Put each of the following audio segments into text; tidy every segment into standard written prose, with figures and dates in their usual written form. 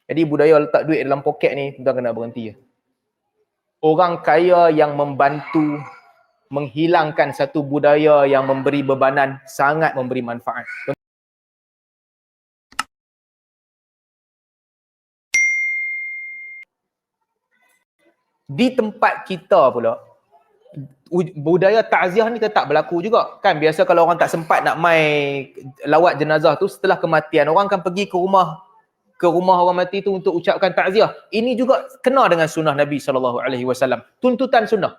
Jadi budaya letak duit dalam poket ni, tuan kena berhenti. Orang kaya yang membantu menghilangkan satu budaya yang memberi bebanan, sangat memberi manfaat. Di tempat kita pula, budaya takziah ni tetap berlaku juga. Kan biasa kalau orang tak sempat nak mai lawat jenazah tu, setelah kematian, orang akan pergi ke rumah orang mati tu untuk ucapkan takziah. Ini juga kena dengan sunnah Nabi SAW. Tuntutan sunnah.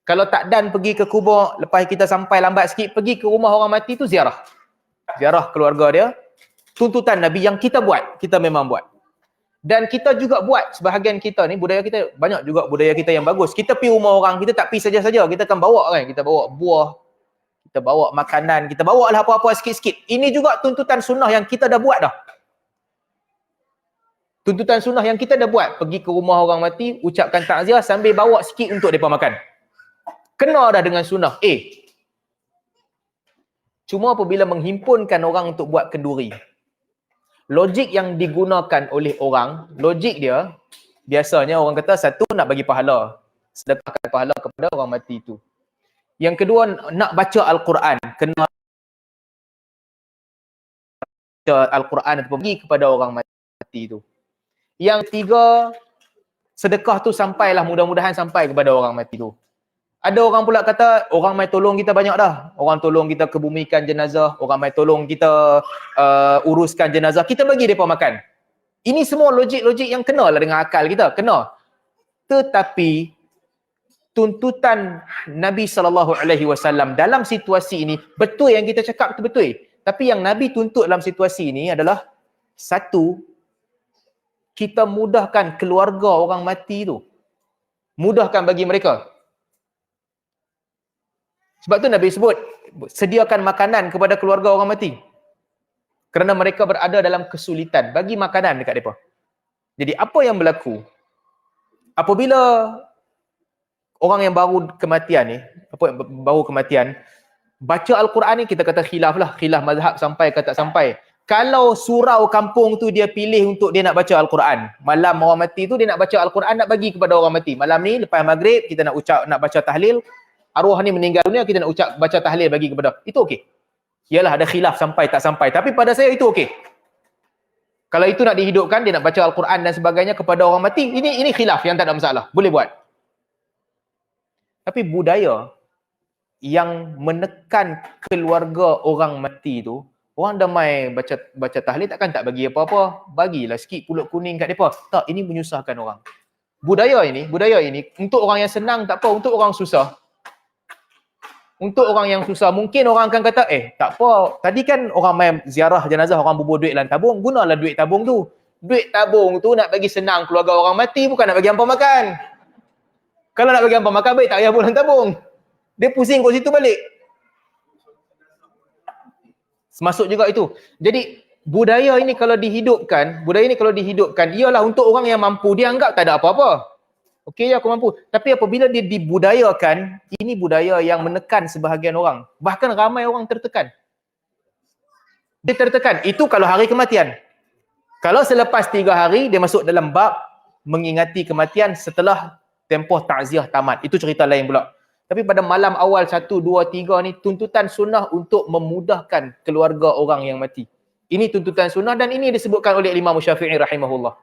Kalau tak dan pergi ke kubur, lepas kita sampai lambat sikit, pergi ke rumah orang mati tu ziarah. Ziarah keluarga dia. Tuntutan Nabi yang kita buat, kita memang buat. Dan kita juga buat, sebahagian kita ni, budaya kita, banyak juga budaya kita yang bagus. Kita pergi rumah orang, kita tak pergi saja-saja. Kita akan bawa kan, kita bawa buah, kita bawa makanan, kita bawa lah apa-apa sikit-sikit. Ini juga tuntutan sunnah yang kita dah buat dah. Tuntutan sunnah yang kita dah buat. Pergi ke rumah orang mati, ucapkan takziah sambil bawa sikit untuk mereka makan. Kena dah dengan sunnah. Cuma apabila menghimpunkan orang untuk buat kenduri. Logik yang digunakan oleh orang, logik dia, biasanya orang kata satu nak bagi pahala. Sedekahkan pahala kepada orang mati itu. Yang kedua, nak baca Al-Quran. Kena baca Al-Quran atau pergi kepada orang mati itu. Yang ketiga, sedekah tu sampailah, mudah-mudahan sampai kepada orang mati tu. Ada orang pula kata, orang mai tolong kita banyak dah. Orang tolong kita kebumikan jenazah, orang mai tolong kita uruskan jenazah, kita bagi mereka makan. Ini semua logik-logik yang kena lah dengan akal kita, kena. Tetapi tuntutan Nabi SAW dalam situasi ini, betul yang kita cakap tu betul. Tapi yang Nabi tuntut dalam situasi ini adalah satu, kita mudahkan keluarga orang mati tu. Mudahkan bagi mereka. Sebab tu Nabi sebut, sediakan makanan kepada keluarga orang mati. Kerana mereka berada dalam kesulitan. Bagi makanan dekat mereka. Jadi apa yang berlaku? Apabila orang yang baru kematian ni, baca Al-Quran ni, kita kata khilaf lah. Khilaf mazhab sampai ke tak sampai. Kalau surau kampung tu dia pilih untuk dia nak baca Al-Quran. Malam orang mati tu dia nak baca Al-Quran, nak bagi kepada orang mati. Malam ni lepas maghrib kita nak baca tahlil. Arwah ni meninggal dunia, kita nak baca tahlil bagi kepada. Itu okey. Yalah ada khilaf sampai tak sampai. Tapi pada saya itu okey. Kalau itu nak dihidupkan, dia nak baca Al-Quran dan sebagainya kepada orang mati, ini khilaf yang tak ada masalah. Boleh buat. Tapi budaya yang menekan keluarga orang mati tu, orang dah mai baca tahlil takkan tak bagi apa-apa. Bagilah sikit pulut kuning kat depa. Tak, ini menyusahkan orang. Budaya ini untuk orang yang senang tak apa, untuk orang susah. Untuk orang yang susah, mungkin orang akan kata, tak apa, tadi kan orang main ziarah jenazah, orang bubur duit dalam tabung, gunalah duit tabung tu. Duit tabung tu nak bagi senang keluarga orang mati, bukan nak bagi hampa makan. Kalau nak bagi hampa makan, baik tak payah buat dalam tabung. Dia pusing kat situ balik. Masuk juga itu. Jadi, budaya ini kalau dihidupkan, ialah untuk orang yang mampu, dia anggap tak ada apa-apa. Okey, aku mampu. Tapi apabila dia dibudayakan, ini budaya yang menekan sebahagian orang. Bahkan ramai orang tertekan. Dia tertekan. Itu kalau hari kematian. Kalau selepas 3 hari, dia masuk dalam bab mengingati kematian setelah tempoh takziah tamat. Itu cerita lain pula. Tapi pada malam awal 1, 2, 3 ni, tuntutan sunnah untuk memudahkan keluarga orang yang mati. Ini tuntutan sunnah dan ini disebutkan oleh Imam Syafi'i rahimahullah.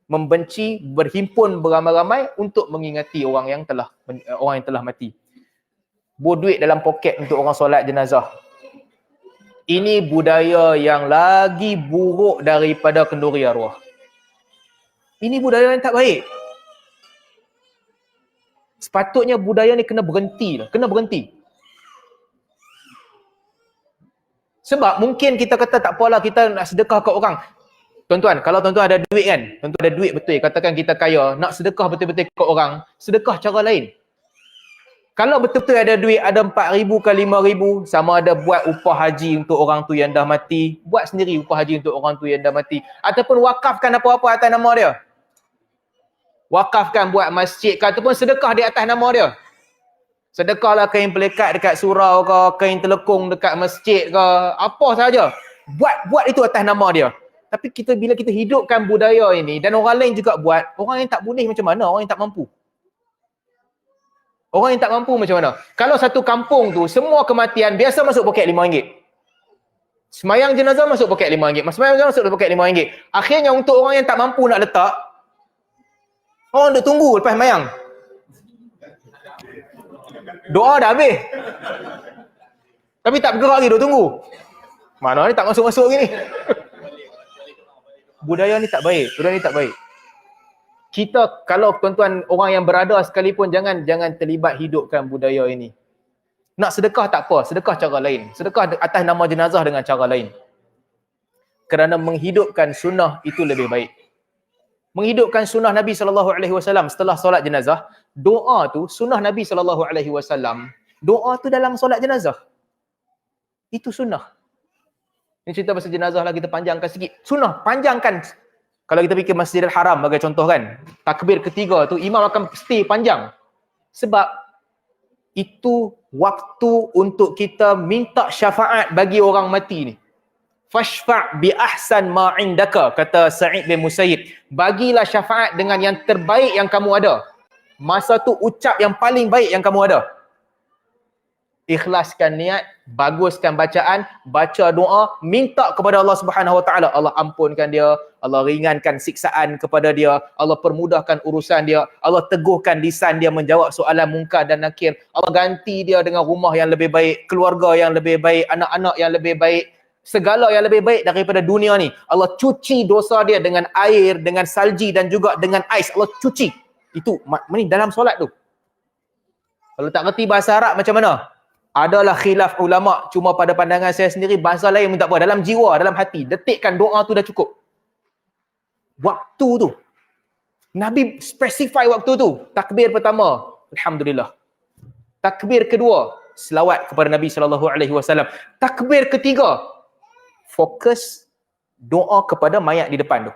Membenci, berhimpun beramai-ramai untuk mengingati orang yang telah mati. Duit dalam poket untuk orang solat jenazah. Ini budaya yang lagi buruk daripada kenduri arwah. Ini budaya yang tak baik. Sepatutnya budaya ni kena berhenti. Sebab mungkin kita kata tak apalah, kita nak sedekah ke orang. Tuan-tuan, kalau tuan-tuan ada duit kan, tuan-tuan ada duit betul, katakan kita kaya, nak sedekah betul-betul ke orang, sedekah cara lain. Kalau betul-betul ada duit, ada 4,000 ke 5,000, sama ada buat upah haji untuk orang tu yang dah mati, buat sendiri upah haji untuk orang tu yang dah mati, ataupun wakafkan apa-apa atas nama dia. Wakafkan buat masjid ke, ataupun sedekah di atas nama dia. Sedekahlah kain pelikat dekat surau ke, kain telekung dekat masjid ke, apa sahaja. Buat itu atas nama dia. Tapi bila kita hidupkan budaya ini dan orang lain juga buat, orang yang tak boleh macam mana? Orang yang tak mampu. Orang yang tak mampu macam mana? Kalau satu kampung tu semua kematian biasa masuk poket RM5. Semayang jenazah masuk poket RM5. Semayang jenazah masuk poket RM5. Akhirnya untuk orang yang tak mampu nak letak, orang duk tunggu lepas semayang. Doa dah habis. Tapi tak bergerak lagi, duk tunggu. Mana ni tak masuk-masuk lagi ni? Budaya ni tak baik. Budaya ni tak baik. Kita, kalau tuan-tuan orang yang berada sekalipun, jangan terlibat hidupkan budaya ini. Nak sedekah tak apa, sedekah cara lain. Sedekah atas nama jenazah dengan cara lain. Kerana menghidupkan sunnah itu lebih baik. Menghidupkan sunnah Nabi SAW setelah solat jenazah, doa tu sunnah Nabi SAW. Doa tu dalam solat jenazah. Itu sunnah. Ini cerita pasal jenazah lah, kita panjangkan sikit. Sunnah, panjangkan. Kalau kita fikir Masjidil Haram sebagai contoh kan, takbir ketiga tu imam akan stay panjang. Sebab itu waktu untuk kita minta syafaat bagi orang mati ni. Fashfa' bi ahsan ma indaka, kata Sa'id bin Musayyib. Bagilah syafaat dengan yang terbaik yang kamu ada. Masa tu ucap yang paling baik yang kamu ada. Ikhlaskan niat, baguskan bacaan, baca doa, minta kepada Allah Subhanahu Wa Taala, Allah ampunkan dia, Allah ringankan siksaan kepada dia, Allah permudahkan urusan dia, Allah teguhkan lisan dia menjawab soalan mungkar dan nakir, Allah ganti dia dengan rumah yang lebih baik, keluarga yang lebih baik, anak-anak yang lebih baik, segala yang lebih baik daripada dunia ni. Allah cuci dosa dia dengan air, dengan salji dan juga dengan ais. Allah cuci. Itu ni dalam solat tu. Kalau tak kerti bahasa Arab macam mana? Adalah khilaf ulama, cuma pada pandangan saya sendiri bahasa lain pun tak apa, dalam jiwa, dalam hati, detikkan doa tu dah cukup. Waktu tu Nabi specify waktu tu. Takbir pertama, alhamdulillah. Takbir kedua, selawat kepada Nabi SAW. Takbir ketiga, fokus doa kepada mayat di depan tu.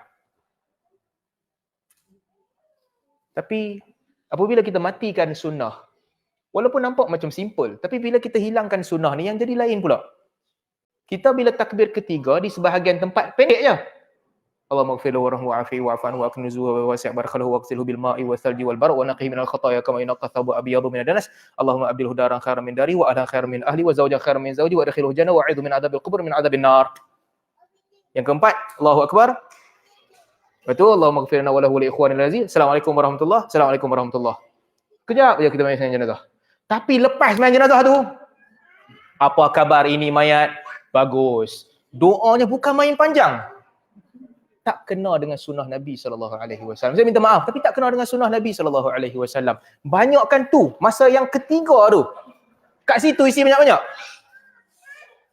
Tapi apabila kita matikan sunnah, walaupun nampak macam simple, tapi bila kita hilangkan sunnah ni, yang jadi lain pula. Kita bila takbir ketiga, di sebahagian tempat pendek je. Allahumma ighfir lahu warhamhu wa'afihi wa'fu anhu wa'akrim nuzulahu wa wasi' barakatuhu waqsilhu bil ma'i wa thalji wal barq wa naqihi minal khataaya kama yunqqa thabu abyadu minad danas. Allahumma abdilhu daran khairan min dari wa ahlan khairan min ahli wa zawjan khairan min zawji wa adkhilhu jannah wa a'idhu min adzabil qubur min adzabin nar. Yang keempat, Allahu akbar. Betul, Allahumma ighfir lana wa lahu wa li ikhwanil ladzina. Assalamualaikum warahmatullahi. Assalamualaikum warahmatullahi. Kejap je kita sembahyang jenazah. Tapi lepas sembahyang jenazah tu, apa khabar ini mayat? Bagus. Doanya bukan main panjang. Tak kena dengan sunnah Nabi SAW. Saya minta maaf, tapi tak kena dengan sunnah Nabi SAW. Banyakkan tu, masa yang ketiga tu. Kat situ isi banyak-banyak.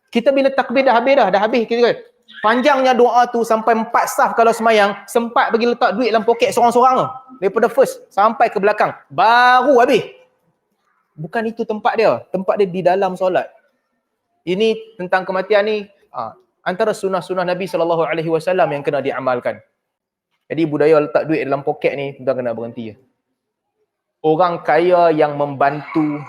Kita bila takbir dah habis kita panjangnya doa tu sampai 4 saf kalau semayang, sempat bagi letak duit dalam poket seorang-seorang tu. Daripada first sampai ke belakang. Baru habis. Bukan itu tempat dia. Tempat dia di dalam solat. Ini tentang kematian ni, antara sunnah-sunnah Nabi SAW yang kena diamalkan. Jadi budaya letak duit dalam poket ni, kita kena berhenti. Orang kaya yang membantu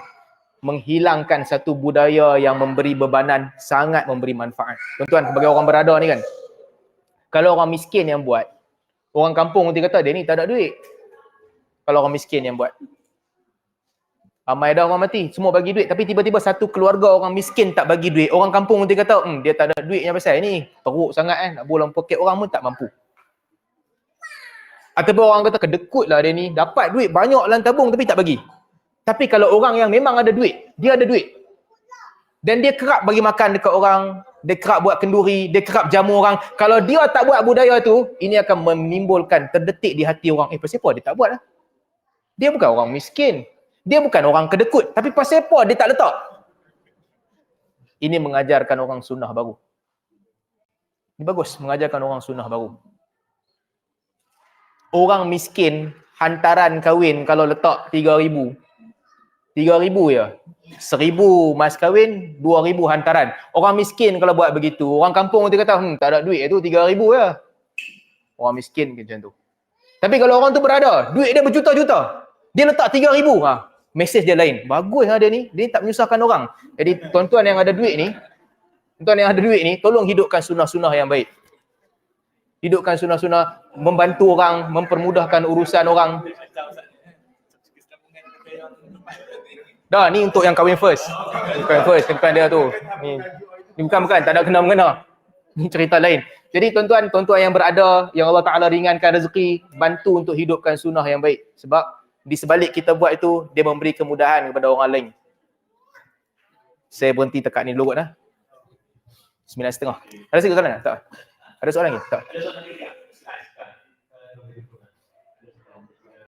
menghilangkan satu budaya yang memberi bebanan, sangat memberi manfaat. Tuan-tuan, sebagai orang berada ni kan, kalau orang miskin yang buat, orang kampung nanti kata, dia ni tak ada duit. Kalau orang miskin yang buat. Ramai dah orang mati, semua bagi duit. Tapi tiba-tiba satu keluarga orang miskin tak bagi duit. Orang kampung nanti kata, dia tak ada duitnya pasal ni. Teruk sangat nak bolang poket orang pun tak mampu. Ataupun orang kata, kedekut lah dia ni. Dapat duit banyak dalam tabung tapi tak bagi. Tapi kalau orang yang memang ada duit, dia ada duit. Dan dia kerap bagi makan dekat orang, dia kerap buat kenduri, dia kerap jamu orang. Kalau dia tak buat budaya tu, ini akan menimbulkan terdetik di hati orang. Pasal apa dia tak buat lah? Dia bukan orang miskin. Dia bukan orang kedekut. Tapi pasal apa dia tak letak? Ini mengajarkan orang sunnah baru. Ini bagus, mengajarkan orang sunnah baru. Orang miskin, hantaran kahwin kalau letak 3,000. 3,000 je. 1,000 mas kahwin, 2,000 hantaran. Orang miskin kalau buat begitu, orang kampung nanti kata, tak ada duit tu 3,000 je. Orang miskin macam tu. Tapi kalau orang tu berada, duit dia berjuta-juta. Dia letak 3,000. Mesej dia lain. Bagus dia ni. Dia tak menyusahkan orang. Jadi tuan-tuan yang ada duit ni, tolong hidupkan sunnah-sunnah yang baik. hidupkan sunnah-sunnah, membantu orang, mempermudahkan urusan orang. Dah, ni untuk yang kahwin first. Kahwin first, bukan dia tu. Ni bukan, tak ada kena-mengena. Ni cerita lain. Jadi tuan-tuan yang berada, yang Allah Ta'ala ringankan rezeki, bantu untuk hidupkan sunnah yang baik. Sebab di sebalik kita buat itu, dia memberi kemudahan kepada orang lain. Saya berhenti tekat ni dulu kot dah. 9.30. Ada soalan tak? Ada soalan lagi? Tak.